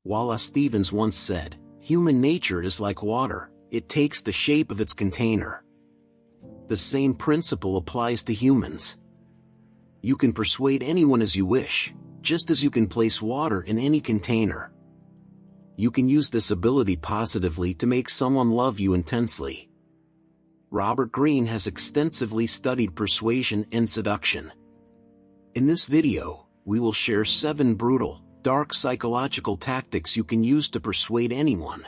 Wallace Stevens once said, "Human nature is like water, it takes the shape of its container." The same principle applies to humans. You can persuade anyone as you wish, just as you can place water in any container. You can use this ability positively to make someone love you intensely. Robert Greene has extensively studied persuasion and seduction. In this video, we will share 7 brutal, dark psychological tactics you can use to persuade anyone.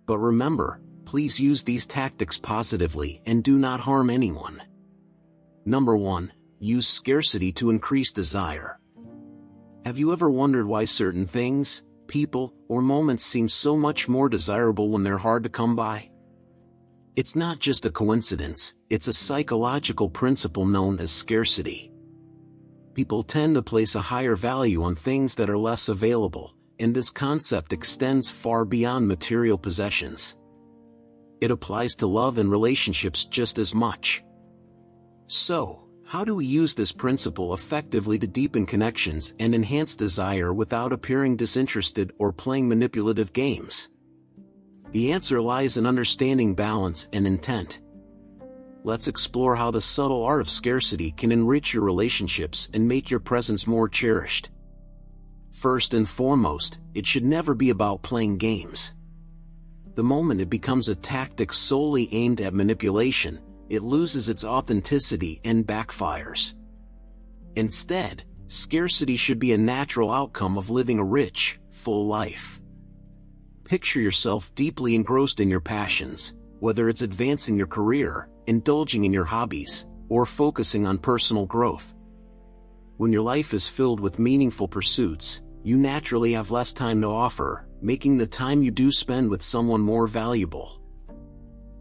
But remember, please use these tactics positively and do not harm anyone. Number 1. Use scarcity to increase desire. Have you ever wondered why certain things, people, or moments seem so much more desirable when they're hard to come by? It's not just a coincidence, it's a psychological principle known as scarcity. People tend to place a higher value on things that are less available, and this concept extends far beyond material possessions. It applies to love and relationships just as much. So, how do we use this principle effectively to deepen connections and enhance desire without appearing disinterested or playing manipulative games? The answer lies in understanding balance and intent. Let's explore how the subtle art of scarcity can enrich your relationships and make your presence more cherished. First and foremost, it should never be about playing games. The moment it becomes a tactic solely aimed at manipulation, it loses its authenticity and backfires. Instead, scarcity should be a natural outcome of living a rich, full life. Picture yourself deeply engrossed in your passions, whether it's advancing your career, indulging in your hobbies, or focusing on personal growth. When your life is filled with meaningful pursuits, you naturally have less time to offer, making the time you do spend with someone more valuable.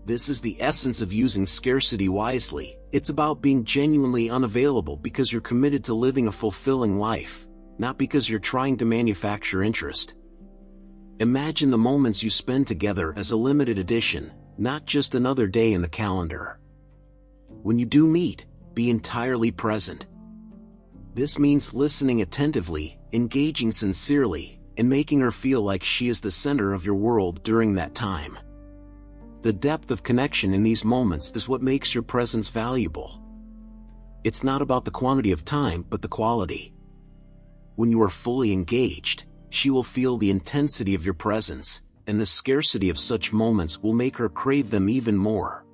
This is the essence of using scarcity wisely. It's about being genuinely unavailable because you're committed to living a fulfilling life, not because you're trying to manufacture interest. Imagine the moments you spend together as a limited edition, not just another day in the calendar. When you do meet, be entirely present. This means listening attentively, engaging sincerely, and making her feel like she is the center of your world during that time. The depth of connection in these moments is what makes your presence valuable. It's not about the quantity of time, but the quality. When you are fully engaged, she will feel the intensity of your presence, and the scarcity of such moments will make her crave them even more.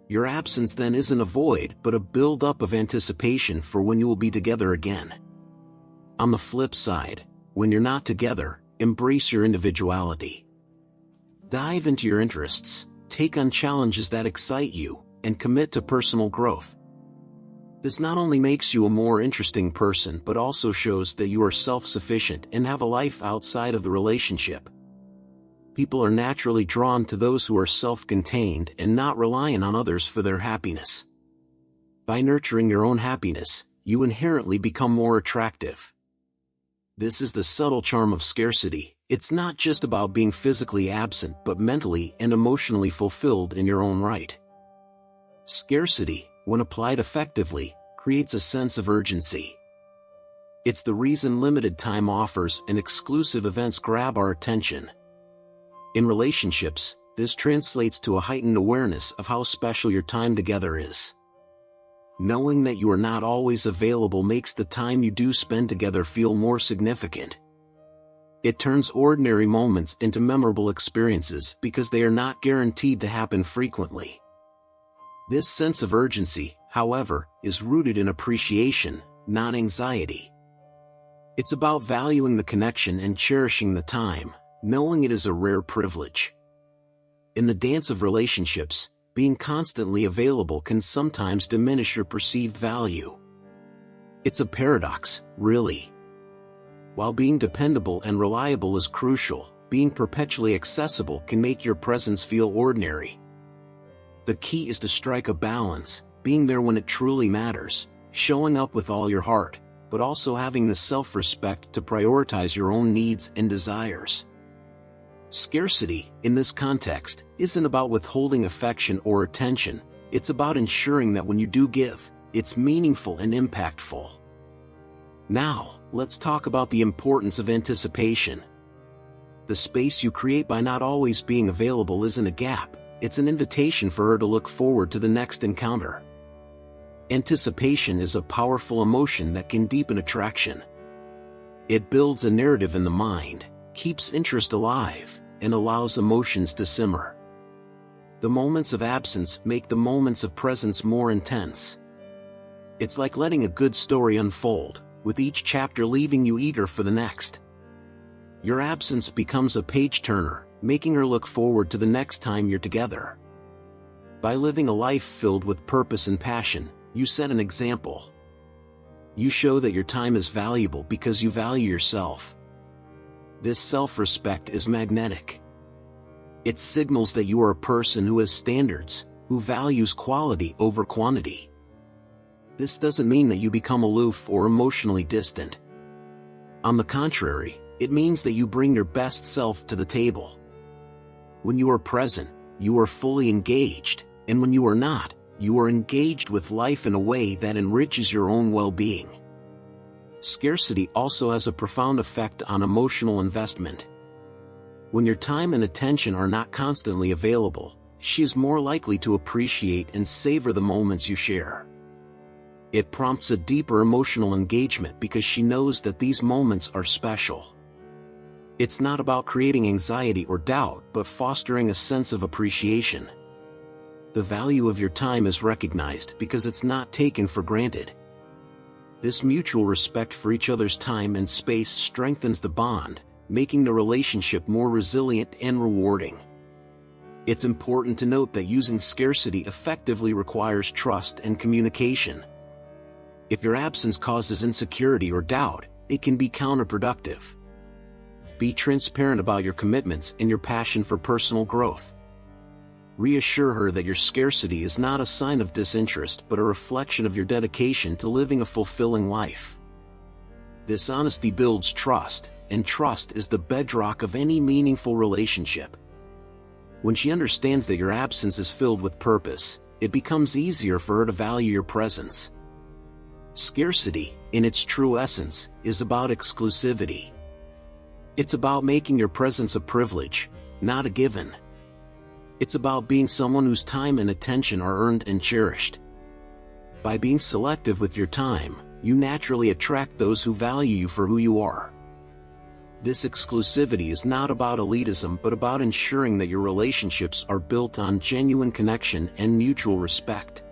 Your absence then isn't a void, but a build-up of anticipation for when you will be together again. On the flip side, when you're not together, embrace your individuality. Dive into your interests, take on challenges that excite you, and commit to personal growth. This not only makes you a more interesting person but also shows that you are self-sufficient and have a life outside of the relationship. People are naturally drawn to those who are self-contained and not reliant on others for their happiness. By nurturing your own happiness, you inherently become more attractive. This is the subtle charm of scarcity. It's not just about being physically absent but mentally and emotionally fulfilled in your own right. Scarcity, when applied effectively, creates a sense of urgency. It's the reason limited time offers and exclusive events grab our attention. In relationships, this translates to a heightened awareness of how special your time together is. Knowing that you are not always available makes the time you do spend together feel more significant. It turns ordinary moments into memorable experiences because they are not guaranteed to happen frequently. This sense of urgency, however, is rooted in appreciation, not anxiety. It's about valuing the connection and cherishing the time, knowing it is a rare privilege. In the dance of relationships, being constantly available can sometimes diminish your perceived value. It's a paradox, really. While being dependable and reliable is crucial, being perpetually accessible can make your presence feel ordinary. The key is to strike a balance, being there when it truly matters, showing up with all your heart, but also having the self-respect to prioritize your own needs and desires. Scarcity, in this context, isn't about withholding affection or attention. It's about ensuring that when you do give, it's meaningful and impactful. Now, let's talk about the importance of anticipation. The space you create by not always being available isn't a gap, it's an invitation for her to look forward to the next encounter. Anticipation is a powerful emotion that can deepen attraction. It builds a narrative in the mind, keeps interest alive, and allows emotions to simmer. The moments of absence make the moments of presence more intense. It's like letting a good story unfold, with each chapter leaving you eager for the next. Your absence becomes a page-turner, making her look forward to the next time you're together. By living a life filled with purpose and passion, you set an example. You show that your time is valuable because you value yourself. This self-respect is magnetic. It signals that you are a person who has standards, who values quality over quantity. This doesn't mean that you become aloof or emotionally distant. On the contrary, it means that you bring your best self to the table. When you are present, you are fully engaged, and when you are not, you are engaged with life in a way that enriches your own well-being. Scarcity also has a profound effect on emotional investment. When your time and attention are not constantly available, she is more likely to appreciate and savor the moments you share. It prompts a deeper emotional engagement because she knows that these moments are special. It's not about creating anxiety or doubt, but fostering a sense of appreciation. The value of your time is recognized because it's not taken for granted. This mutual respect for each other's time and space strengthens the bond, making the relationship more resilient and rewarding. It's important to note that using scarcity effectively requires trust and communication. If your absence causes insecurity or doubt, it can be counterproductive. Be transparent about your commitments and your passion for personal growth. Reassure her that your scarcity is not a sign of disinterest but a reflection of your dedication to living a fulfilling life. This honesty builds trust, and trust is the bedrock of any meaningful relationship. When she understands that your absence is filled with purpose, it becomes easier for her to value your presence. Scarcity, in its true essence, is about exclusivity. It's about making your presence a privilege, not a given. It's about being someone whose time and attention are earned and cherished. By being selective with your time, you naturally attract those who value you for who you are. This exclusivity is not about elitism but about ensuring that your relationships are built on genuine connection and mutual respect.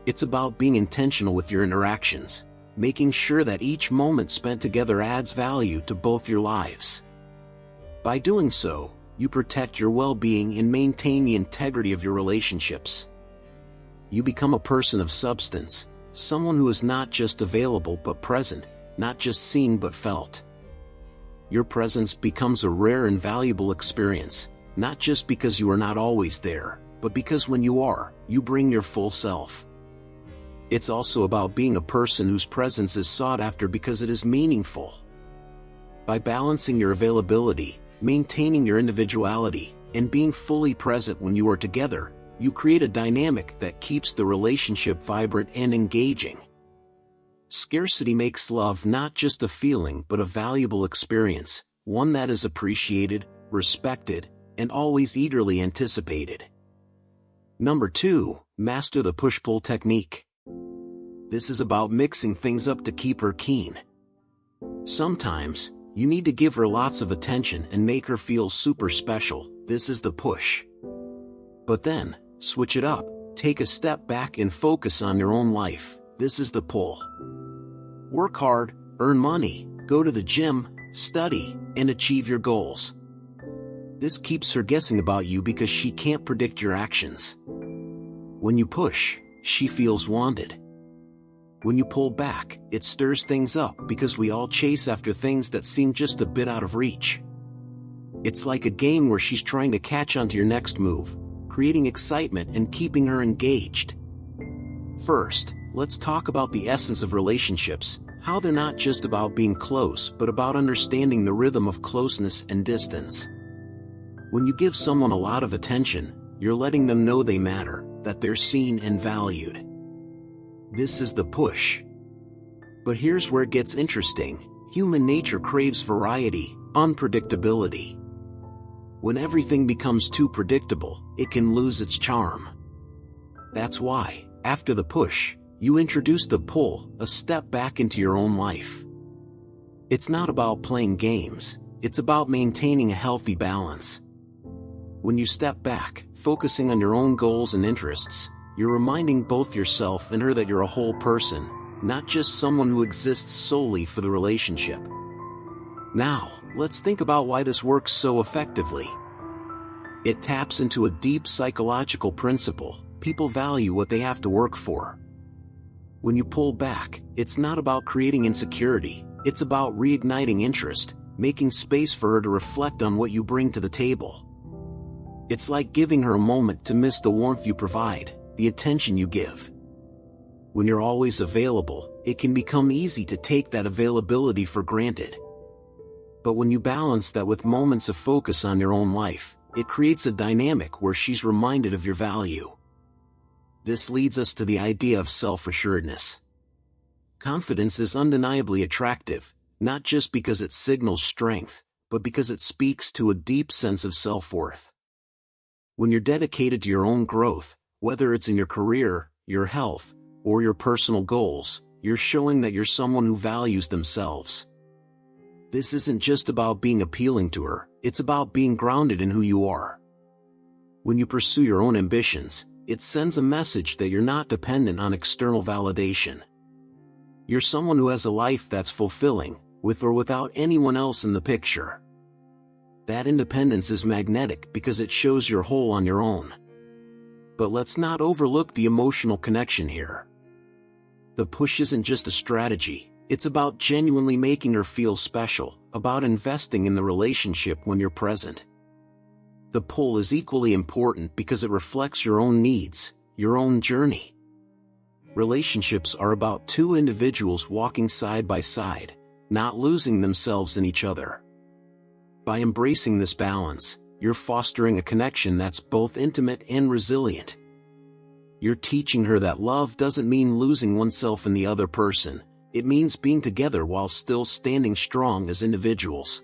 It's about being intentional with your interactions, making sure that each moment spent together adds value to both your lives. By doing so, you protect your well-being and maintain the integrity of your relationships. You become a person of substance, someone who is not just available but present, not just seen but felt. Your presence becomes a rare and valuable experience, not just because you are not always there, but because when you are, you bring your full self. It's also about being a person whose presence is sought after because it is meaningful. By balancing your availability, maintaining your individuality, and being fully present when you are together, you create a dynamic that keeps the relationship vibrant and engaging. Scarcity makes love not just a feeling but a valuable experience, one that is appreciated, respected, and always eagerly anticipated. Number 2, master the push-pull technique. This is about mixing things up to keep her keen. Sometimes, you need to give her lots of attention and make her feel super special. This is the push. But then, switch it up, take a step back and focus on your own life. This is the pull. Work hard, earn money, go to the gym, study, and achieve your goals. This keeps her guessing about you because she can't predict your actions. When you push, she feels wanted. When you pull back, it stirs things up because we all chase after things that seem just a bit out of reach. It's like a game where she's trying to catch onto your next move, creating excitement and keeping her engaged. First, let's talk about the essence of relationships, how they're not just about being close but about understanding the rhythm of closeness and distance. When you give someone a lot of attention, you're letting them know they matter, that they're seen and valued. This is the push. But here's where it gets interesting. Human nature craves variety, unpredictability. When everything becomes too predictable, it can lose its charm. That's why, after the push, you introduce the pull, a step back into your own life. It's not about playing games, it's about maintaining a healthy balance. When you step back, focusing on your own goals and interests, you're reminding both yourself and her that you're a whole person, not just someone who exists solely for the relationship. Now, let's think about why this works so effectively. It taps into a deep psychological principle: people value what they have to work for. When you pull back, it's not about creating insecurity, it's about reigniting interest, making space for her to reflect on what you bring to the table. It's like giving her a moment to miss the warmth you provide, the attention you give. When you're always available, it can become easy to take that availability for granted. But when you balance that with moments of focus on your own life, it creates a dynamic where she's reminded of your value. This leads us to the idea of self-assuredness. Confidence is undeniably attractive, not just because it signals strength, but because it speaks to a deep sense of self-worth. When you're dedicated to your own growth, whether it's in your career, your health, or your personal goals, you're showing that you're someone who values themselves. This isn't just about being appealing to her, it's about being grounded in who you are. When you pursue your own ambitions, it sends a message that you're not dependent on external validation. You're someone who has a life that's fulfilling, with or without anyone else in the picture. That independence is magnetic because it shows you're whole on your own. But let's not overlook the emotional connection here. The push isn't just a strategy, it's about genuinely making her feel special, about investing in the relationship when you're present. The pull is equally important because it reflects your own needs, your own journey. Relationships are about two individuals walking side by side, not losing themselves in each other. By embracing this balance, you're fostering a connection that's both intimate and resilient. You're teaching her that love doesn't mean losing oneself in the other person, it means being together while still standing strong as individuals.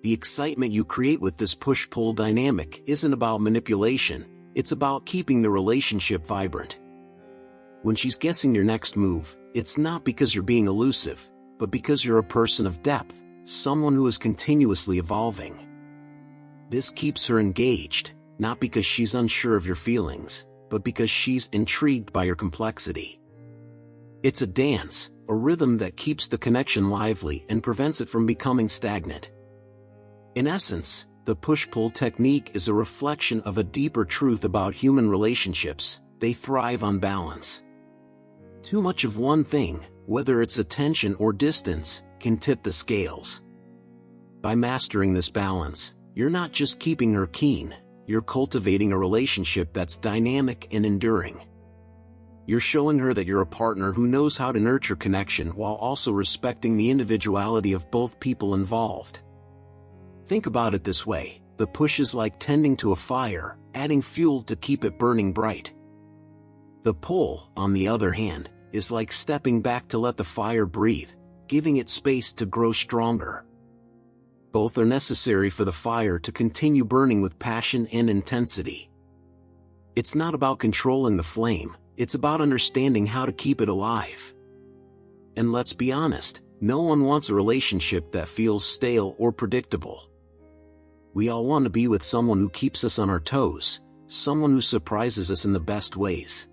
The excitement you create with this push-pull dynamic isn't about manipulation, it's about keeping the relationship vibrant. When she's guessing your next move, it's not because you're being elusive, but because you're a person of depth, someone who is continuously evolving. This keeps her engaged, not because she's unsure of your feelings, but because she's intrigued by your complexity. It's a dance, a rhythm that keeps the connection lively and prevents it from becoming stagnant. In essence, the push-pull technique is a reflection of a deeper truth about human relationships: they thrive on balance. Too much of one thing, whether it's attention or distance, can tip the scales. By mastering this balance, you're not just keeping her keen, you're cultivating a relationship that's dynamic and enduring. You're showing her that you're a partner who knows how to nurture connection while also respecting the individuality of both people involved. Think about it this way: the push is like tending to a fire, adding fuel to keep it burning bright. The pull, on the other hand, is like stepping back to let the fire breathe, giving it space to grow stronger. Both are necessary for the fire to continue burning with passion and intensity. It's not about controlling the flame, it's about understanding how to keep it alive. And let's be honest, no one wants a relationship that feels stale or predictable. We all want to be with someone who keeps us on our toes, someone who surprises us in the best ways.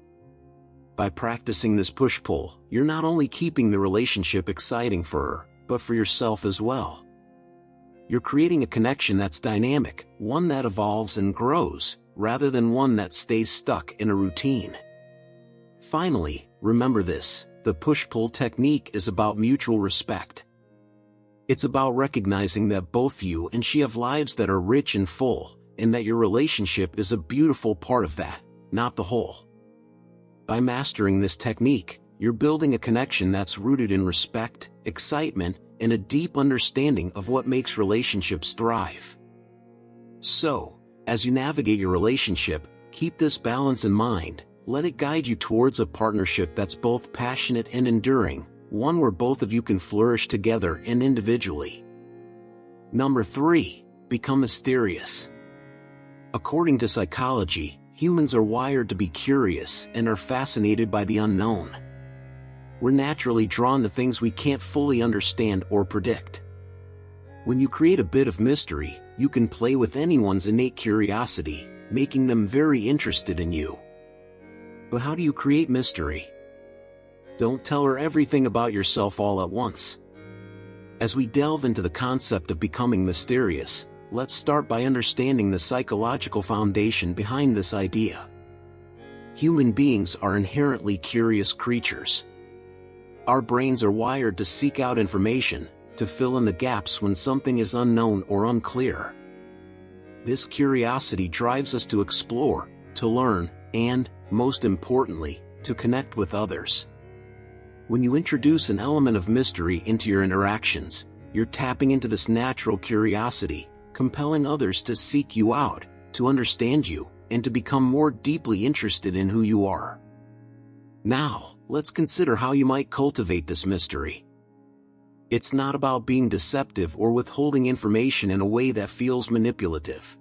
By practicing this push-pull, you're not only keeping the relationship exciting for her, but for yourself as well. You're creating a connection that's dynamic, one that evolves and grows, rather than one that stays stuck in a routine. Finally, remember this: the push-pull technique is about mutual respect. It's about recognizing that both you and she have lives that are rich and full, and that your relationship is a beautiful part of that, not the whole. By mastering this technique, you're building a connection that's rooted in respect, excitement, and a deep understanding of what makes relationships thrive. So, as you navigate your relationship, keep this balance in mind. Let it guide you towards a partnership that's both passionate and enduring, one where both of you can flourish together and individually. Number 3. become mysterious. According to psychology, humans are wired to be curious and are fascinated by the unknown. We're naturally drawn to things we can't fully understand or predict. When you create a bit of mystery, you can play with anyone's innate curiosity, making them very interested in you. But how do you create mystery? Don't tell her everything about yourself all at once. As we delve into the concept of becoming mysterious, let's start by understanding the psychological foundation behind this idea. Human beings are inherently curious creatures. Our brains are wired to seek out information, to fill in the gaps when something is unknown or unclear. This curiosity drives us to explore, to learn, and, most importantly, to connect with others. When you introduce an element of mystery into your interactions, you're tapping into this natural curiosity, compelling others to seek you out, to understand you, and to become more deeply interested in who you are. Now, let's consider how you might cultivate this mystery. It's not about being deceptive or withholding information in a way that feels manipulative.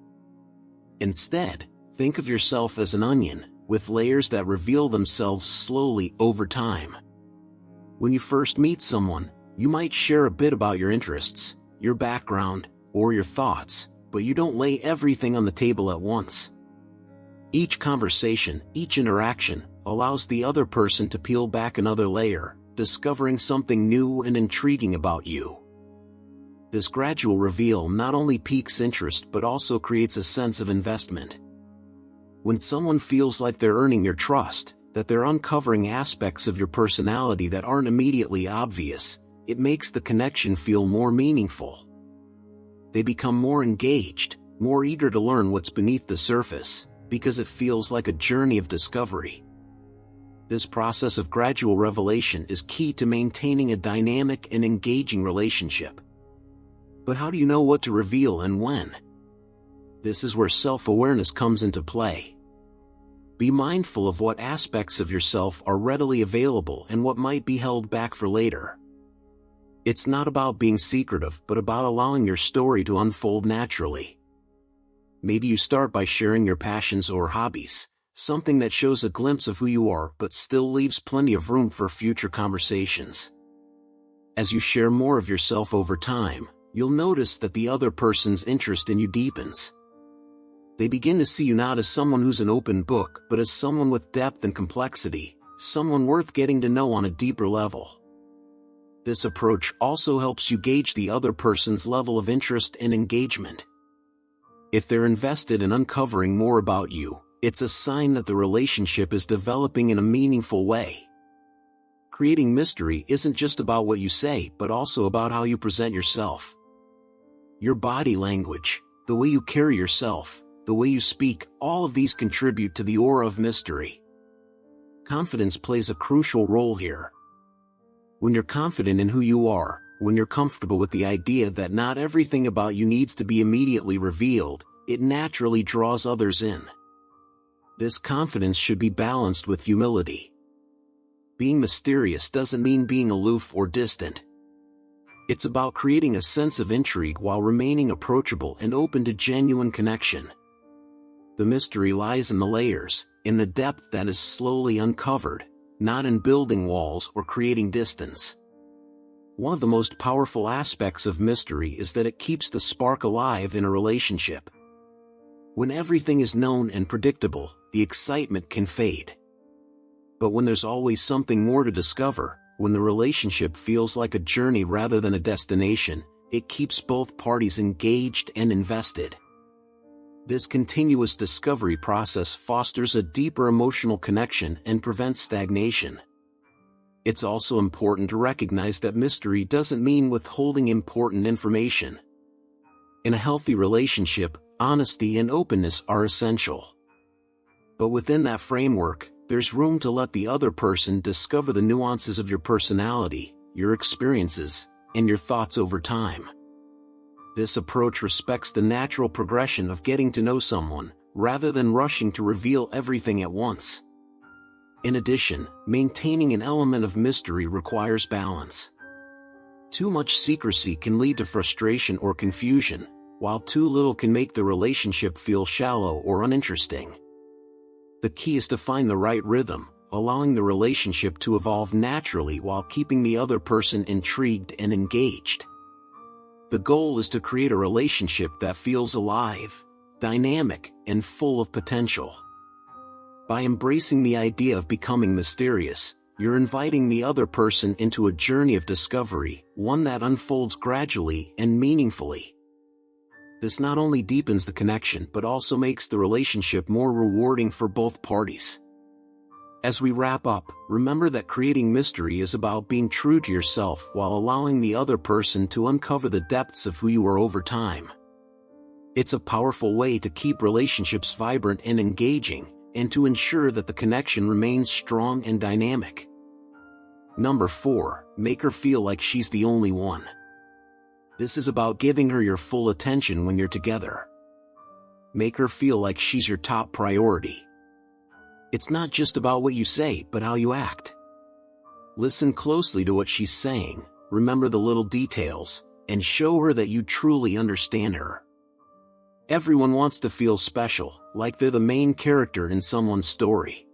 Instead, think of yourself as an onion, with layers that reveal themselves slowly over time. When you first meet someone, you might share a bit about your interests, your background, or your thoughts, but you don't lay everything on the table at once. Each conversation, each interaction, allows the other person to peel back another layer, discovering something new and intriguing about you. This gradual reveal not only piques interest but also creates a sense of investment. When someone feels like they're earning your trust, that they're uncovering aspects of your personality that aren't immediately obvious, it makes the connection feel more meaningful. They become more engaged, more eager to learn what's beneath the surface, because it feels like a journey of discovery. This process of gradual revelation is key to maintaining a dynamic and engaging relationship. But how do you know what to reveal and when? This is where self-awareness comes into play. Be mindful of what aspects of yourself are readily available and what might be held back for later. It's not about being secretive, but about allowing your story to unfold naturally. Maybe you start by sharing your passions or hobbies, something that shows a glimpse of who you are but still leaves plenty of room for future conversations. As you share more of yourself over time, you'll notice that the other person's interest in you deepens. They begin to see you not as someone who's an open book, but as someone with depth and complexity, someone worth getting to know on a deeper level. This approach also helps you gauge the other person's level of interest and engagement. If they're invested in uncovering more about you, it's a sign that the relationship is developing in a meaningful way. Creating mystery isn't just about what you say, but also about how you present yourself. Your body language, the way you carry yourself, the way you speak, all of these contribute to the aura of mystery. Confidence plays a crucial role here. When you're confident in who you are, when you're comfortable with the idea that not everything about you needs to be immediately revealed, it naturally draws others in. This confidence should be balanced with humility. Being mysterious doesn't mean being aloof or distant. It's about creating a sense of intrigue while remaining approachable and open to genuine connection. The mystery lies in the layers, in the depth that is slowly uncovered, not in building walls or creating distance. One of the most powerful aspects of mystery is that it keeps the spark alive in a relationship. When everything is known and predictable, the excitement can fade. But when there's always something more to discover, when the relationship feels like a journey rather than a destination, it keeps both parties engaged and invested. This continuous discovery process fosters a deeper emotional connection and prevents stagnation. It's also important to recognize that mystery doesn't mean withholding important information. In a healthy relationship, honesty and openness are essential. But within that framework, there's room to let the other person discover the nuances of your personality, your experiences, and your thoughts over time. This approach respects the natural progression of getting to know someone, rather than rushing to reveal everything at once. In addition, maintaining an element of mystery requires balance. Too much secrecy can lead to frustration or confusion, while too little can make the relationship feel shallow or uninteresting. The key is to find the right rhythm, allowing the relationship to evolve naturally while keeping the other person intrigued and engaged. The goal is to create a relationship that feels alive, dynamic, and full of potential. By embracing the idea of becoming mysterious, you're inviting the other person into a journey of discovery, one that unfolds gradually and meaningfully. This not only deepens the connection but also makes the relationship more rewarding for both parties. As we wrap up, remember that creating mystery is about being true to yourself while allowing the other person to uncover the depths of who you are over time. It's a powerful way to keep relationships vibrant and engaging, and to ensure that the connection remains strong and dynamic. Number 4, make her feel like she's the only one. This is about giving her your full attention when you're together. Make her feel like she's your top priority. It's not just about what you say, but how you act. Listen closely to what she's saying, remember the little details, and show her that you truly understand her. Everyone wants to feel special, like they're the main character in someone's story.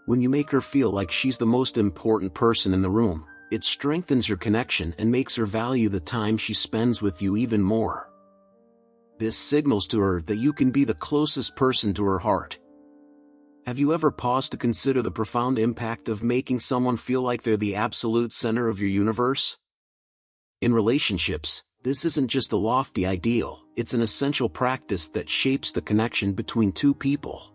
When you make her feel like she's the most important person in the room, it strengthens your connection and makes her value the time she spends with you even more. This signals to her that you can be the closest person to her heart. Have you ever paused to consider the profound impact of making someone feel like they're the absolute center of your universe? In relationships, this isn't just a lofty ideal, it's an essential practice that shapes the connection between two people.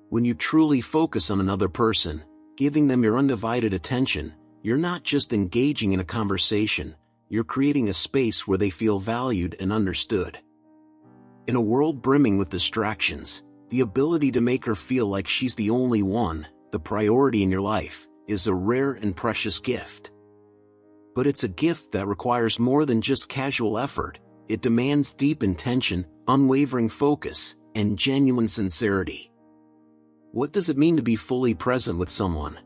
When you truly focus on another person, giving them your undivided attention, you're not just engaging in a conversation, you're creating a space where they feel valued and understood. In a world brimming with distractions, the ability to make her feel like she's the only one, the priority in your life, is a rare and precious gift. But it's a gift that requires more than just casual effort. It demands deep intention, unwavering focus, and genuine sincerity. What does it mean to be fully present with someone?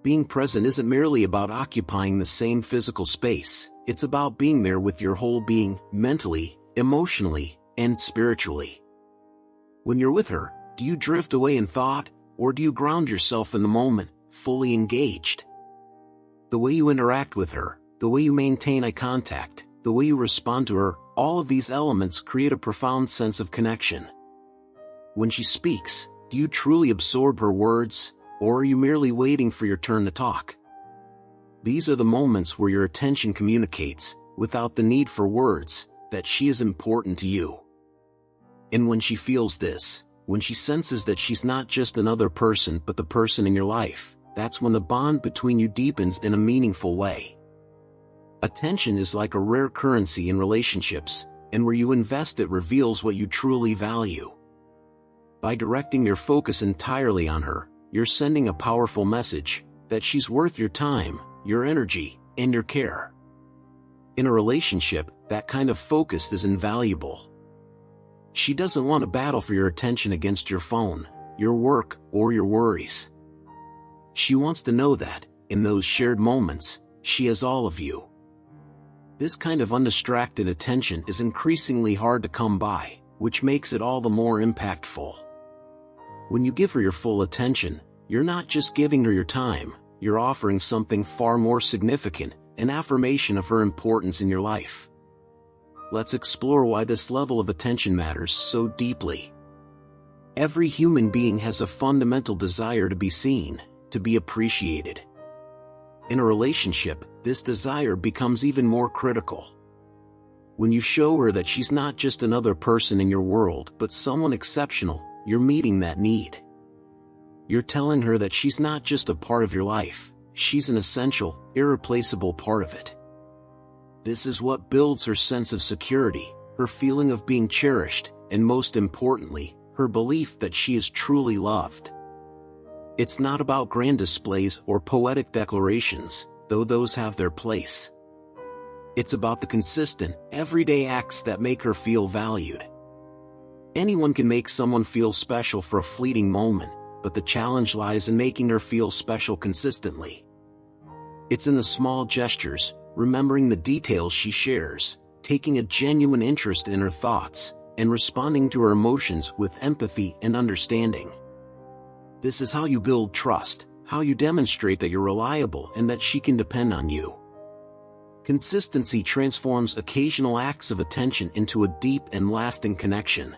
Being present isn't merely about occupying the same physical space, it's about being there with your whole being, mentally, emotionally, and spiritually. When you're with her, do you drift away in thought, or do you ground yourself in the moment, fully engaged? The way you interact with her, the way you maintain eye contact, the way you respond to her, all of these elements create a profound sense of connection. When she speaks, do you truly absorb her words, or are you merely waiting for your turn to talk? These are the moments where your attention communicates, without the need for words, that she is important to you. And when she feels this, when she senses that she's not just another person but the person in your life, that's when the bond between you deepens in a meaningful way. Attention is like a rare currency in relationships, and where you invest it reveals what you truly value. By directing your focus entirely on her, you're sending a powerful message that she's worth your time, your energy, and your care. In a relationship, that kind of focus is invaluable. She doesn't want to battle for your attention against your phone, your work, or your worries. She wants to know that, in those shared moments, she has all of you. This kind of undistracted attention is increasingly hard to come by, which makes it all the more impactful. When you give her your full attention, you're not just giving her your time, you're offering something far more significant, an affirmation of her importance in your life. Let's explore why this level of attention matters so deeply. Every human being has a fundamental desire to be seen, to be appreciated. In a relationship, this desire becomes even more critical. When you show her that she's not just another person in your world but someone exceptional, you're meeting that need. You're telling her that she's not just a part of your life, she's an essential, irreplaceable part of it. This is what builds her sense of security, her feeling of being cherished, and most importantly, her belief that she is truly loved. It's not about grand displays or poetic declarations, though those have their place. It's about the consistent, everyday acts that make her feel valued. Anyone can make someone feel special for a fleeting moment, but the challenge lies in making her feel special consistently. It's in the small gestures, remembering the details she shares, taking a genuine interest in her thoughts, and responding to her emotions with empathy and understanding. This is how you build trust, how you demonstrate that you're reliable and that she can depend on you. Consistency transforms occasional acts of attention into a deep and lasting connection.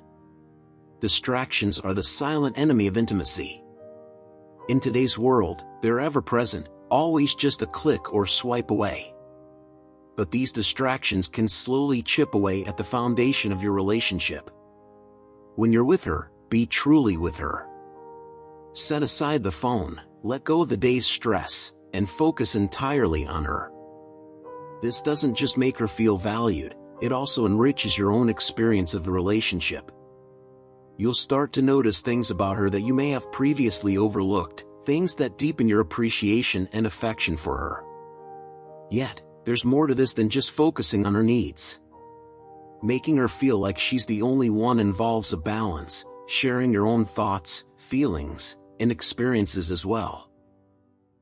Distractions are the silent enemy of intimacy. In today's world, they're ever-present, always just a click or swipe away. But these distractions can slowly chip away at the foundation of your relationship. When you're with her, be truly with her. Set aside the phone, let go of the day's stress, and focus entirely on her. This doesn't just make her feel valued, it also enriches your own experience of the relationship. You'll start to notice things about her that you may have previously overlooked, things that deepen your appreciation and affection for her. Yet, there's more to this than just focusing on her needs. Making her feel like she's the only one involves a balance, sharing your own thoughts, feelings, and experiences as well.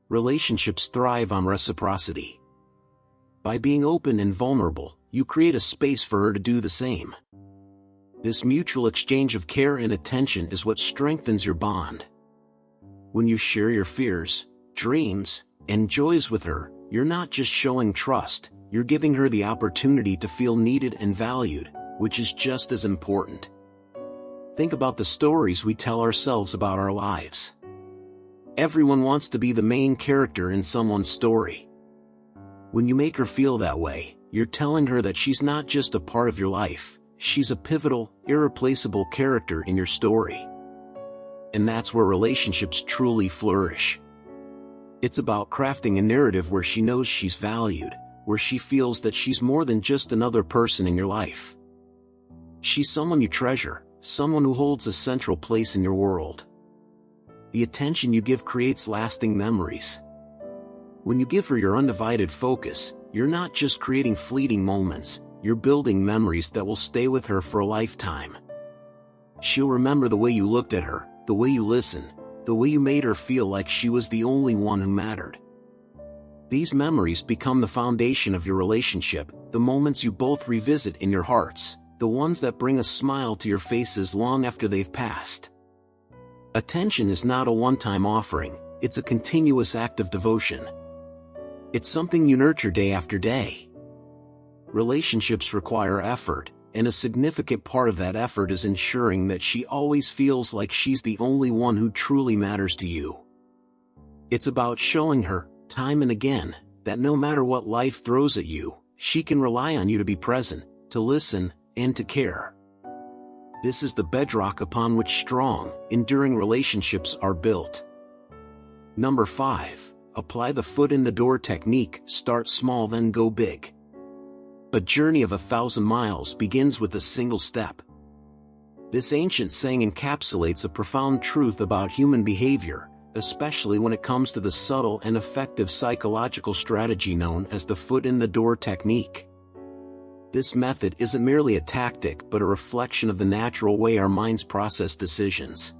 Relationships thrive on reciprocity. By being open and vulnerable, you create a space for her to do the same. This mutual exchange of care and attention is what strengthens your bond. When you share your fears, dreams, and joys with her, you're not just showing trust, you're giving her the opportunity to feel needed and valued, which is just as important. Think about the stories we tell ourselves about our lives. Everyone wants to be the main character in someone's story. When you make her feel that way, you're telling her that she's not just a part of your life, she's a pivotal, irreplaceable character in your story. And that's where relationships truly flourish. It's about crafting a narrative where she knows she's valued, where she feels that she's more than just another person in your life. She's someone you treasure, someone who holds a central place in your world. The attention you give creates lasting memories. When you give her your undivided focus, you're not just creating fleeting moments, you're building memories that will stay with her for a lifetime. She'll remember the way you looked at her, the way you listened, the way you made her feel like she was the only one who mattered. These memories become the foundation of your relationship, the moments you both revisit in your hearts, the ones that bring a smile to your faces long after they've passed. Attention is not a one-time offering, it's a continuous act of devotion. It's something you nurture day after day. Relationships require effort, and a significant part of that effort is ensuring that she always feels like she's the only one who truly matters to you. It's about showing her, time and again, that no matter what life throws at you, she can rely on you to be present, to listen, and to care. This is the bedrock upon which strong, enduring relationships are built. Number 5. Apply the foot in the door technique. Start small, then go big. A journey of 1,000 miles begins with a single step. This ancient saying encapsulates a profound truth about human behavior, especially when it comes to the subtle and effective psychological strategy known as the foot in the door technique. This method isn't merely a tactic but a reflection of the natural way our minds process decisions.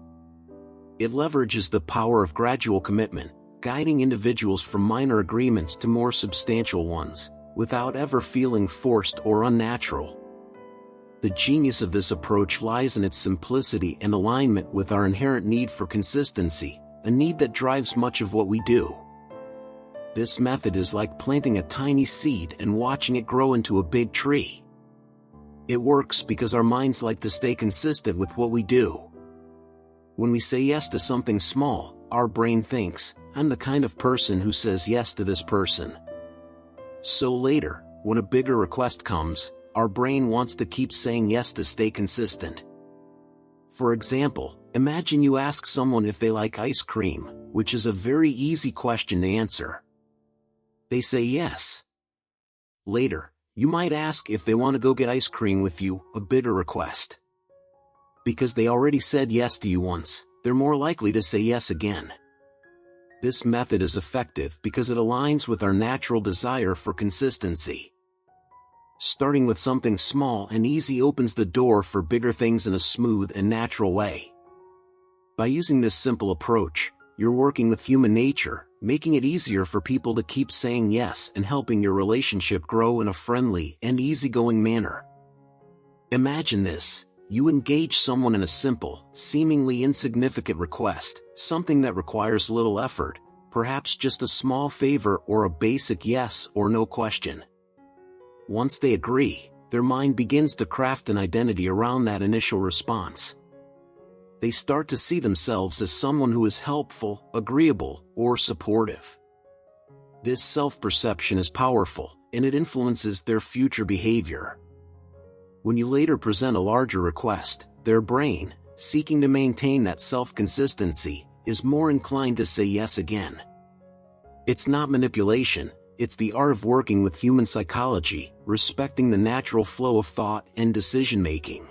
It leverages the power of gradual commitment, guiding individuals from minor agreements to more substantial ones, without ever feeling forced or unnatural. The genius of this approach lies in its simplicity and alignment with our inherent need for consistency, a need that drives much of what we do. This method is like planting a tiny seed and watching it grow into a big tree. It works because our minds like to stay consistent with what we do. When we say yes to something small, our brain thinks, "I'm the kind of person who says yes to this person." So later, when a bigger request comes, our brain wants to keep saying yes to stay consistent. For example, imagine you ask someone if they like ice cream, which is a very easy question to answer. They say yes. Later, you might ask if they want to go get ice cream with you, a bigger request. Because they already said yes to you once, they're more likely to say yes again. This method is effective because it aligns with our natural desire for consistency. Starting with something small and easy opens the door for bigger things in a smooth and natural way. By using this simple approach, you're working with human nature, making it easier for people to keep saying yes and helping your relationship grow in a friendly and easygoing manner. Imagine this. You engage someone in a simple, seemingly insignificant request, something that requires little effort, perhaps just a small favor or a basic yes or no question. Once they agree, their mind begins to craft an identity around that initial response. They start to see themselves as someone who is helpful, agreeable, or supportive. This self-perception is powerful, and it influences their future behavior. When you later present a larger request, their brain, seeking to maintain that self-consistency, is more inclined to say yes again. It's not manipulation, it's the art of working with human psychology, respecting the natural flow of thought and decision-making.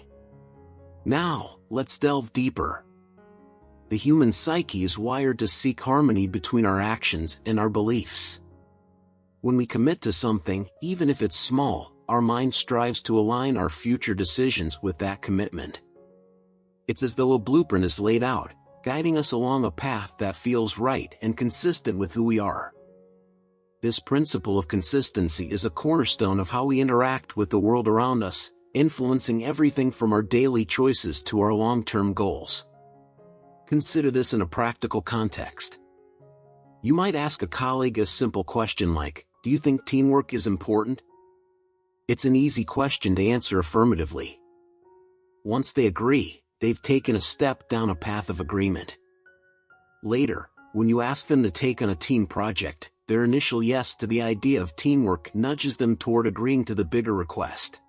Now, let's delve deeper. The human psyche is wired to seek harmony between our actions and our beliefs. When we commit to something, even if it's small, our mind strives to align our future decisions with that commitment. It's as though a blueprint is laid out, guiding us along a path that feels right and consistent with who we are. This principle of consistency is a cornerstone of how we interact with the world around us, influencing everything from our daily choices to our long-term goals. Consider this in a practical context. You might ask a colleague a simple question like, "Do you think teamwork is important?" It's an easy question to answer affirmatively. Once they agree, they've taken a step down a path of agreement. Later, when you ask them to take on a team project, their initial yes to the idea of teamwork nudges them toward agreeing to the bigger request.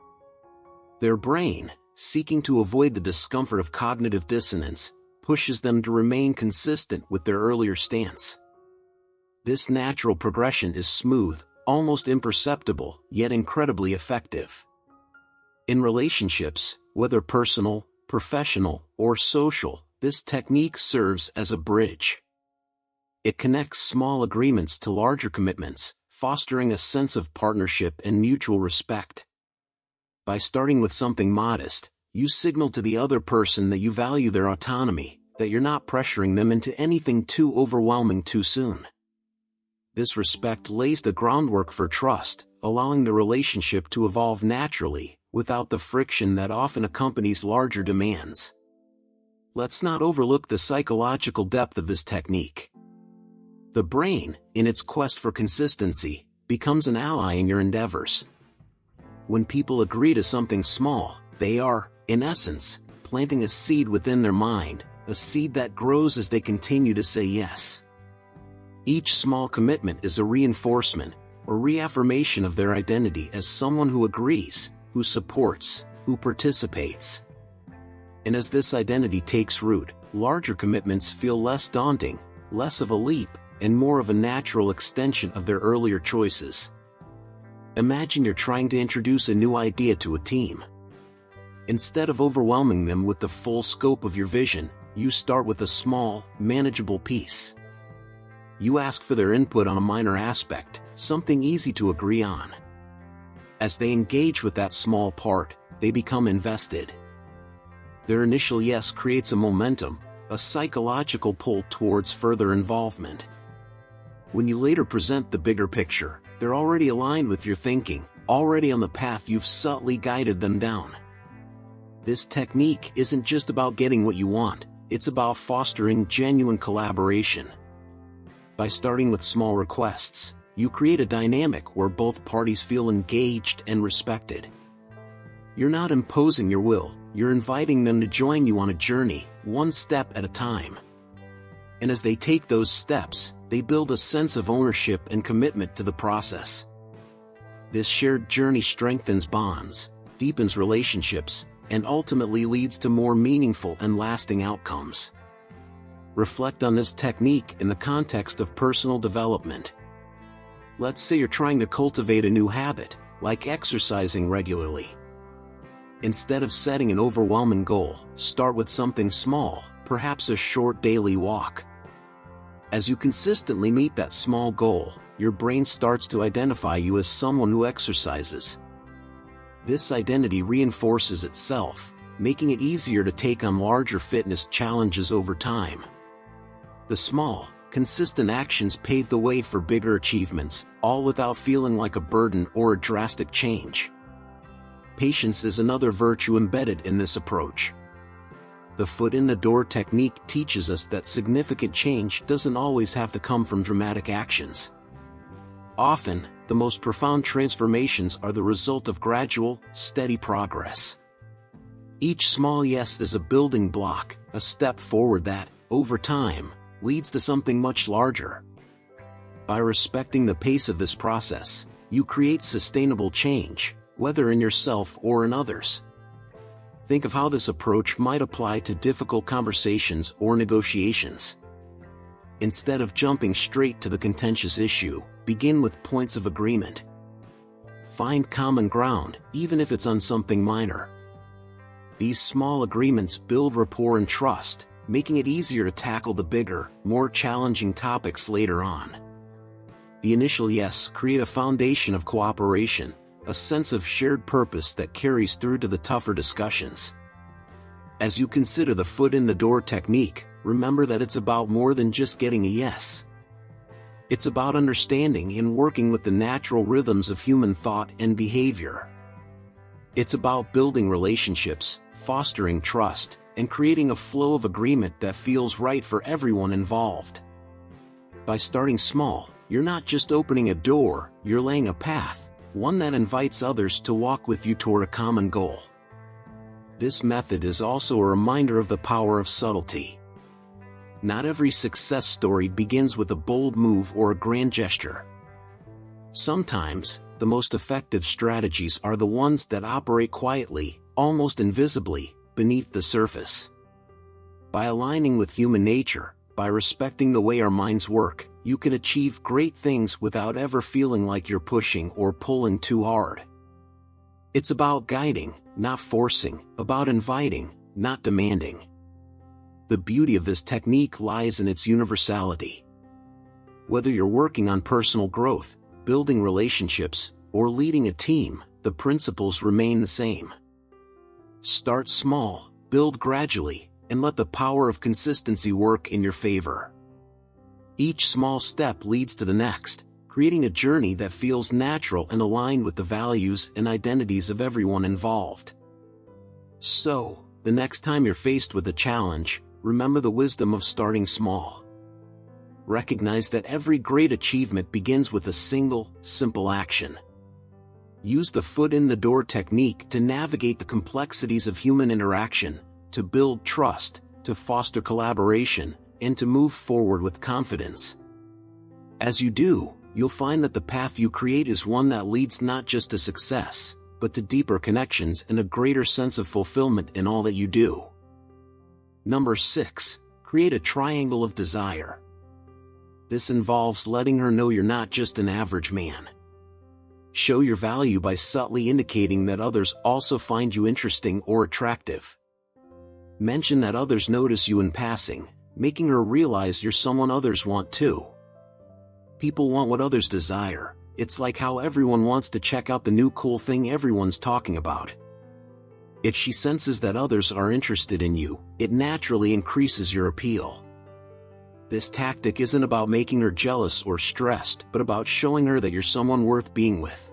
Their brain, seeking to avoid the discomfort of cognitive dissonance, pushes them to remain consistent with their earlier stance. This natural progression is smooth, almost imperceptible, yet incredibly effective. In relationships, whether personal, professional, or social, this technique serves as a bridge. It connects small agreements to larger commitments, fostering a sense of partnership and mutual respect. By starting with something modest, you signal to the other person that you value their autonomy, that you're not pressuring them into anything too overwhelming too soon. This respect lays the groundwork for trust, allowing the relationship to evolve naturally, without the friction that often accompanies larger demands. Let's not overlook the psychological depth of this technique. The brain, in its quest for consistency, becomes an ally in your endeavors. When people agree to something small, they are, in essence, planting a seed within their mind, a seed that grows as they continue to say yes. Each small commitment is a reinforcement, or reaffirmation of their identity as someone who agrees, who supports, who participates. And as this identity takes root, larger commitments feel less daunting, less of a leap, and more of a natural extension of their earlier choices. Imagine you're trying to introduce a new idea to a team. Instead of overwhelming them with the full scope of your vision, you start with a small, manageable piece. You ask for their input on a minor aspect, something easy to agree on. As they engage with that small part, they become invested. Their initial yes creates a momentum, a psychological pull towards further involvement. When you later present the bigger picture, they're already aligned with your thinking, already on the path you've subtly guided them down. This technique isn't just about getting what you want, it's about fostering genuine collaboration. By starting with small requests, you create a dynamic where both parties feel engaged and respected. You're not imposing your will, you're inviting them to join you on a journey, one step at a time. And as they take those steps, they build a sense of ownership and commitment to the process. This shared journey strengthens bonds, deepens relationships, and ultimately leads to more meaningful and lasting outcomes. Reflect on this technique in the context of personal development. Let's say you're trying to cultivate a new habit, like exercising regularly. Instead of setting an overwhelming goal, start with something small, perhaps a short daily walk. As you consistently meet that small goal, your brain starts to identify you as someone who exercises. This identity reinforces itself, making it easier to take on larger fitness challenges over time. The small, consistent actions pave the way for bigger achievements, all without feeling like a burden or a drastic change. Patience is another virtue embedded in this approach. The foot-in-the-door technique teaches us that significant change doesn't always have to come from dramatic actions. Often, the most profound transformations are the result of gradual, steady progress. Each small yes is a building block, a step forward that, over time, leads to something much larger. By respecting the pace of this process, you create sustainable change, whether in yourself or in others. Think of how this approach might apply to difficult conversations or negotiations. Instead of jumping straight to the contentious issue, begin with points of agreement. Find common ground, even if it's on something minor. These small agreements build rapport and trust, making it easier to tackle the bigger, more challenging topics later on. The initial yes create a foundation of cooperation, a sense of shared purpose that carries through to the tougher discussions. As you consider the foot-in-the-door technique, remember that it's about more than just getting a yes. It's about understanding and working with the natural rhythms of human thought and behavior. It's about building relationships, fostering trust, and creating a flow of agreement that feels right for everyone involved. By starting small, you're not just opening a door, you're laying a path, one that invites others to walk with you toward a common goal. This method is also a reminder of the power of subtlety. Not every success story begins with a bold move or a grand gesture. Sometimes, the most effective strategies are the ones that operate quietly, almost invisibly, beneath the surface. By aligning with human nature, by respecting the way our minds work, you can achieve great things without ever feeling like you're pushing or pulling too hard. It's about guiding, not forcing, about inviting, not demanding. The beauty of this technique lies in its universality. Whether you're working on personal growth, building relationships, or leading a team, the principles remain the same. Start small, build gradually, and let the power of consistency work in your favor. Each small step leads to the next, creating a journey that feels natural and aligned with the values and identities of everyone involved. So, the next time you're faced with a challenge, remember the wisdom of starting small. Recognize that every great achievement begins with a single, simple action. Use the foot-in-the-door technique to navigate the complexities of human interaction, to build trust, to foster collaboration, and to move forward with confidence. As you do, you'll find that the path you create is one that leads not just to success, but to deeper connections and a greater sense of fulfillment in all that you do. Number 6. Create a triangle of desire. This involves letting her know you're not just an average man. Show your value by subtly indicating that others also find you interesting or attractive. Mention that others notice you in passing, making her realize you're someone others want too. People want what others desire. It's like how everyone wants to check out the new cool thing everyone's talking about. If she senses that others are interested in you, it naturally increases your appeal. This tactic isn't about making her jealous or stressed, but about showing her that you're someone worth being with.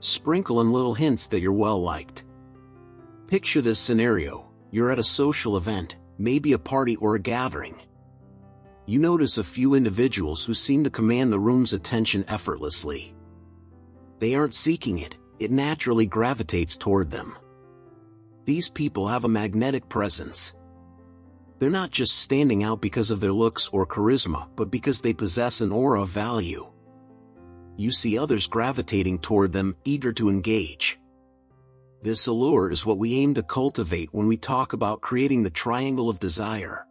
Sprinkle in little hints that you're well-liked. Picture this scenario: you're at a social event, maybe a party or a gathering. You notice a few individuals who seem to command the room's attention effortlessly. They aren't seeking it, it naturally gravitates toward them. These people have a magnetic presence. They're not just standing out because of their looks or charisma, but because they possess an aura of value. You see others gravitating toward them, eager to engage. This allure is what we aim to cultivate when we talk about creating the triangle of desire.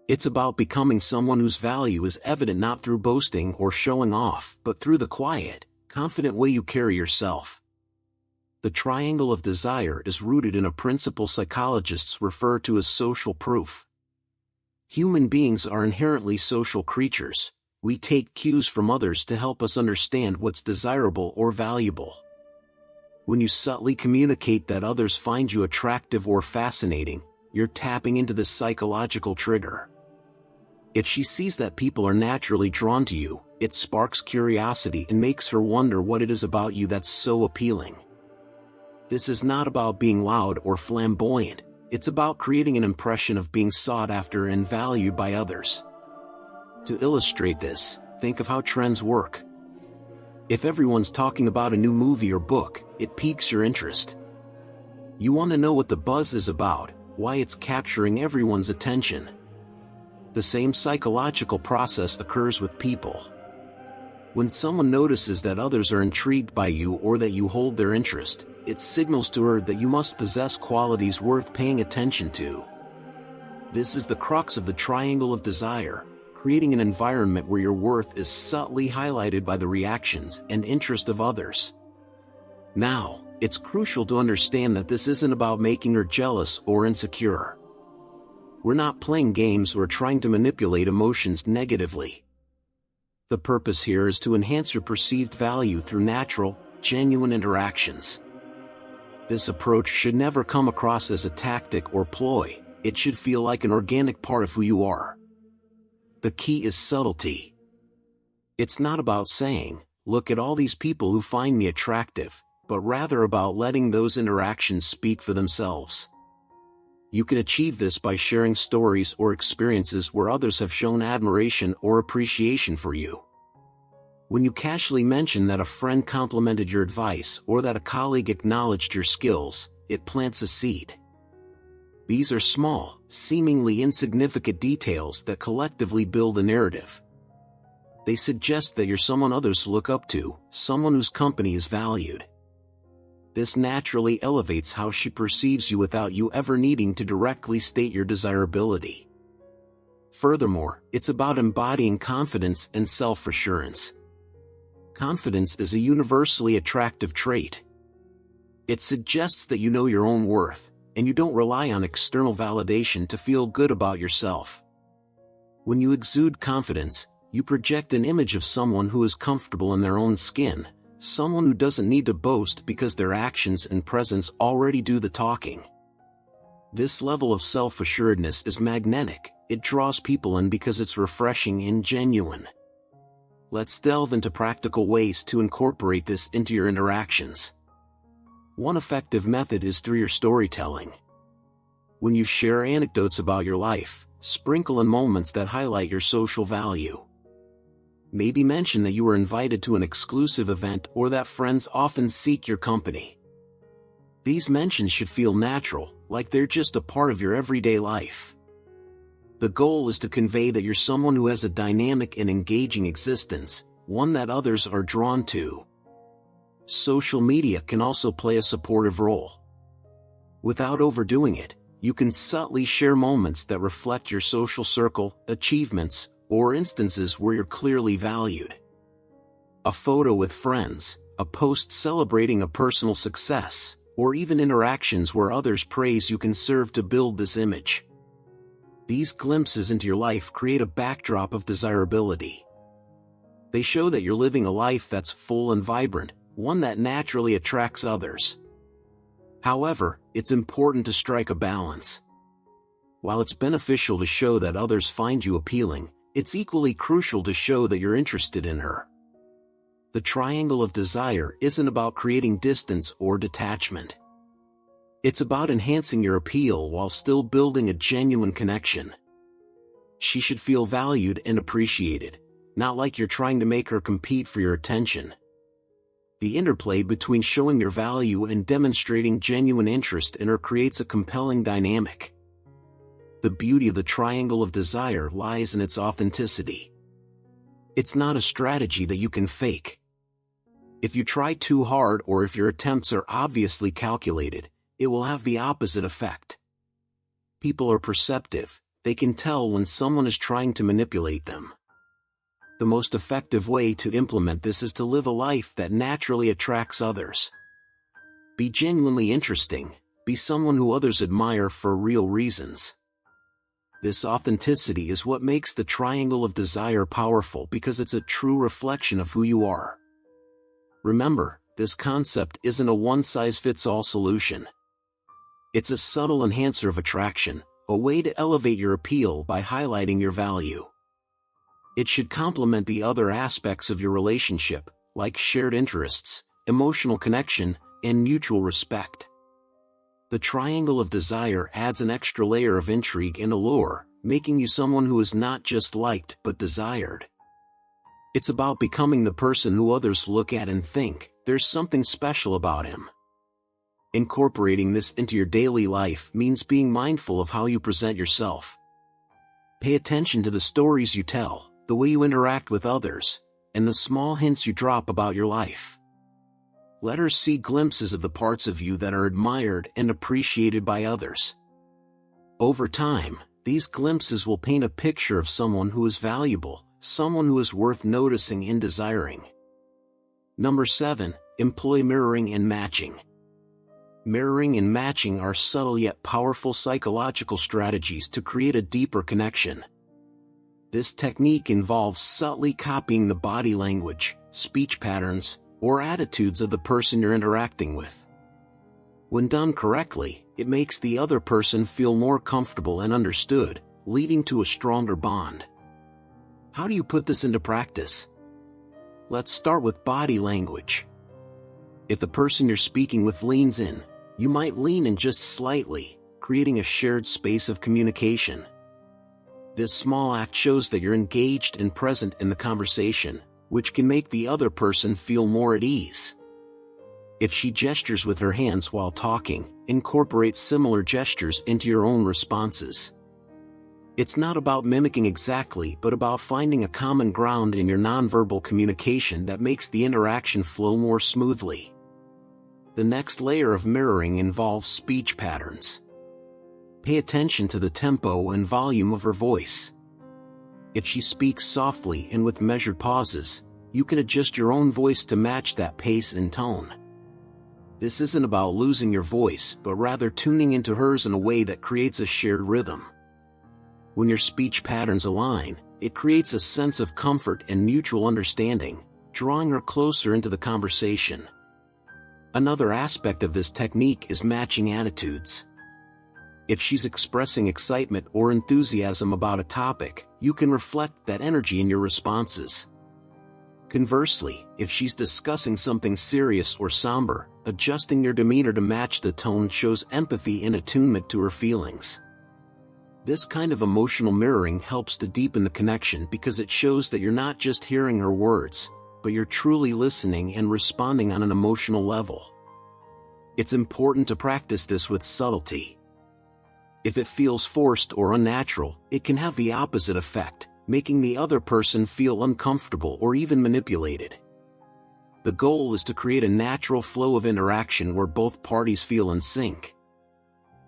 It's about becoming someone whose value is evident not through boasting or showing off, but through the quiet, confident way you carry yourself. The triangle of desire is rooted in a principle psychologists refer to as social proof. Human beings are inherently social creatures. We take cues from others to help us understand what's desirable or valuable. When you subtly communicate that others find you attractive or fascinating, you're tapping into this psychological trigger. If she sees that people are naturally drawn to you, it sparks curiosity and makes her wonder what it is about you that's so appealing. This is not about being loud or flamboyant, it's about creating an impression of being sought after and valued by others. To illustrate this, think of how trends work. If everyone's talking about a new movie or book, it piques your interest. You want to know what the buzz is about, why it's capturing everyone's attention. The same psychological process occurs with people. When someone notices that others are intrigued by you or that you hold their interest, it signals to her that you must possess qualities worth paying attention to. This is the crux of the triangle of desire, creating an environment where your worth is subtly highlighted by the reactions and interest of others. Now, it's crucial to understand that this isn't about making her jealous or insecure. We're not playing games or trying to manipulate emotions negatively. The purpose here is to enhance your perceived value through natural, genuine interactions. This approach should never come across as a tactic or ploy, it should feel like an organic part of who you are. The key is subtlety. It's not about saying, "Look at all these people who find me attractive," but rather about letting those interactions speak for themselves. You can achieve this by sharing stories or experiences where others have shown admiration or appreciation for you. When you casually mention that a friend complimented your advice or that a colleague acknowledged your skills, it plants a seed. These are small, seemingly insignificant details that collectively build a narrative. They suggest that you're someone others look up to, someone whose company is valued. This naturally elevates how she perceives you without you ever needing to directly state your desirability. Furthermore, it's about embodying confidence and self-assurance. Confidence is a universally attractive trait. It suggests that you know your own worth, and you don't rely on external validation to feel good about yourself. When you exude confidence, you project an image of someone who is comfortable in their own skin, someone who doesn't need to boast because their actions and presence already do the talking. This level of self-assuredness is magnetic, it draws people in because it's refreshing and genuine. Let's delve into practical ways to incorporate this into your interactions. One effective method is through your storytelling. When you share anecdotes about your life, sprinkle in moments that highlight your social value. Maybe mention that you were invited to an exclusive event or that friends often seek your company. These mentions should feel natural, like they're just a part of your everyday life. The goal is to convey that you're someone who has a dynamic and engaging existence, one that others are drawn to. Social media can also play a supportive role. Without overdoing it, you can subtly share moments that reflect your social circle, achievements, or instances where you're clearly valued. A photo with friends, a post celebrating a personal success, or even interactions where others praise you can serve to build this image. These glimpses into your life create a backdrop of desirability. They show that you're living a life that's full and vibrant, one that naturally attracts others. However, it's important to strike a balance. While it's beneficial to show that others find you appealing, it's equally crucial to show that you're interested in her. The triangle of desire isn't about creating distance or detachment. It's about enhancing your appeal while still building a genuine connection. She should feel valued and appreciated, not like you're trying to make her compete for your attention. The interplay between showing your value and demonstrating genuine interest in her creates a compelling dynamic. The beauty of the triangle of desire lies in its authenticity. It's not a strategy that you can fake. If you try too hard or if your attempts are obviously calculated, it will have the opposite effect. People are perceptive, they can tell when someone is trying to manipulate them. The most effective way to implement this is to live a life that naturally attracts others. Be genuinely interesting, be someone who others admire for real reasons. This authenticity is what makes the triangle of desire powerful because it's a true reflection of who you are. Remember, this concept isn't a one-size-fits-all solution. It's a subtle enhancer of attraction, a way to elevate your appeal by highlighting your value. It should complement the other aspects of your relationship, like shared interests, emotional connection, and mutual respect. The triangle of desire adds an extra layer of intrigue and allure, making you someone who is not just liked but desired. It's about becoming the person who others look at and think, "There's something special about him." Incorporating this into your daily life means being mindful of how you present yourself. Pay attention to the stories you tell, the way you interact with others, and the small hints you drop about your life. Let her see glimpses of the parts of you that are admired and appreciated by others. Over time, these glimpses will paint a picture of someone who is valuable, someone who is worth noticing and desiring. Number 7, employ mirroring and matching. Mirroring and matching are subtle yet powerful psychological strategies to create a deeper connection. This technique involves subtly copying the body language, speech patterns, or attitudes of the person you're interacting with. When done correctly, it makes the other person feel more comfortable and understood, leading to a stronger bond. How do you put this into practice? Let's start with body language. If the person you're speaking with leans in, you might lean in just slightly, creating a shared space of communication. This small act shows that you're engaged and present in the conversation, which can make the other person feel more at ease. If she gestures with her hands while talking, incorporate similar gestures into your own responses. It's not about mimicking exactly but about finding a common ground in your nonverbal communication that makes the interaction flow more smoothly. The next layer of mirroring involves speech patterns. Pay attention to the tempo and volume of her voice. If she speaks softly and with measured pauses, you can adjust your own voice to match that pace and tone. This isn't about losing your voice, but rather tuning into hers in a way that creates a shared rhythm. When your speech patterns align, it creates a sense of comfort and mutual understanding, drawing her closer into the conversation. Another aspect of this technique is matching attitudes. If she's expressing excitement or enthusiasm about a topic, you can reflect that energy in your responses. Conversely, if she's discussing something serious or somber, adjusting your demeanor to match the tone shows empathy and attunement to her feelings. This kind of emotional mirroring helps to deepen the connection because it shows that you're not just hearing her words, but you're truly listening and responding on an emotional level. It's important to practice this with subtlety. If it feels forced or unnatural, it can have the opposite effect, making the other person feel uncomfortable or even manipulated. The goal is to create a natural flow of interaction where both parties feel in sync.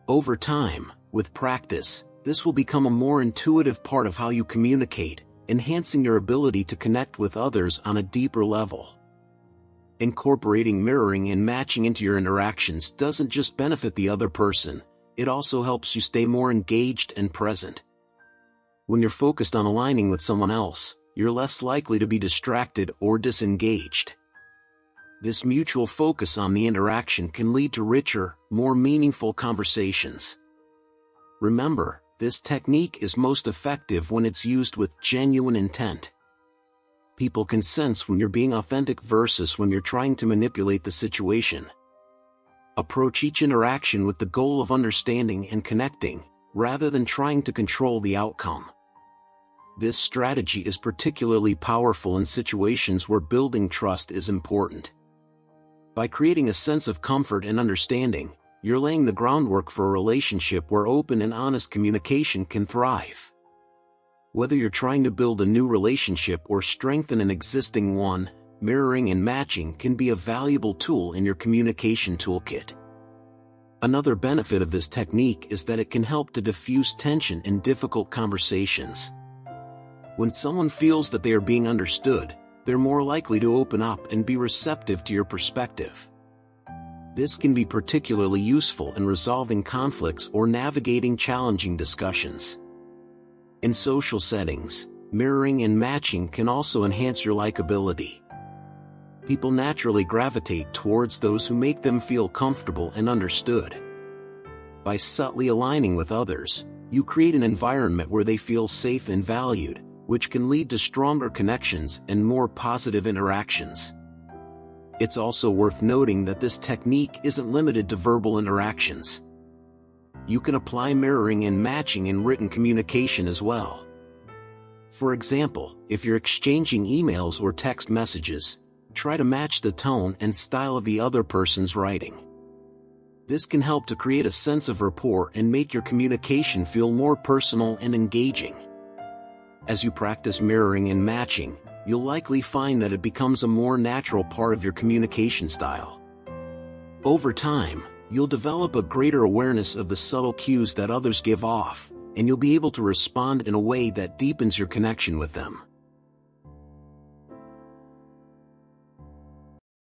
Over time, with practice, this will become a more intuitive part of how you communicate, enhancing your ability to connect with others on a deeper level. Incorporating mirroring and matching into your interactions doesn't just benefit the other person, it also helps you stay more engaged and present. When you're focused on aligning with someone else, you're less likely to be distracted or disengaged. This mutual focus on the interaction can lead to richer, more meaningful conversations. Remember, this technique is most effective when it's used with genuine intent. People can sense when you're being authentic versus when you're trying to manipulate the situation. Approach each interaction with the goal of understanding and connecting, rather than trying to control the outcome. This strategy is particularly powerful in situations where building trust is important. By creating a sense of comfort and understanding, you're laying the groundwork for a relationship where open and honest communication can thrive. Whether you're trying to build a new relationship or strengthen an existing one, mirroring and matching can be a valuable tool in your communication toolkit. Another benefit of this technique is that it can help to diffuse tension in difficult conversations. When someone feels that they are being understood, they're more likely to open up and be receptive to your perspective. This can be particularly useful in resolving conflicts or navigating challenging discussions. In social settings, mirroring and matching can also enhance your likability. People naturally gravitate towards those who make them feel comfortable and understood. By subtly aligning with others, you create an environment where they feel safe and valued, which can lead to stronger connections and more positive interactions. It's also worth noting that this technique isn't limited to verbal interactions. You can apply mirroring and matching in written communication as well. For example, if you're exchanging emails or text messages, try to match the tone and style of the other person's writing. This can help to create a sense of rapport and make your communication feel more personal and engaging. As you practice mirroring and matching, you'll likely find that it becomes a more natural part of your communication style. Over time, you'll develop a greater awareness of the subtle cues that others give off, and you'll be able to respond in a way that deepens your connection with them.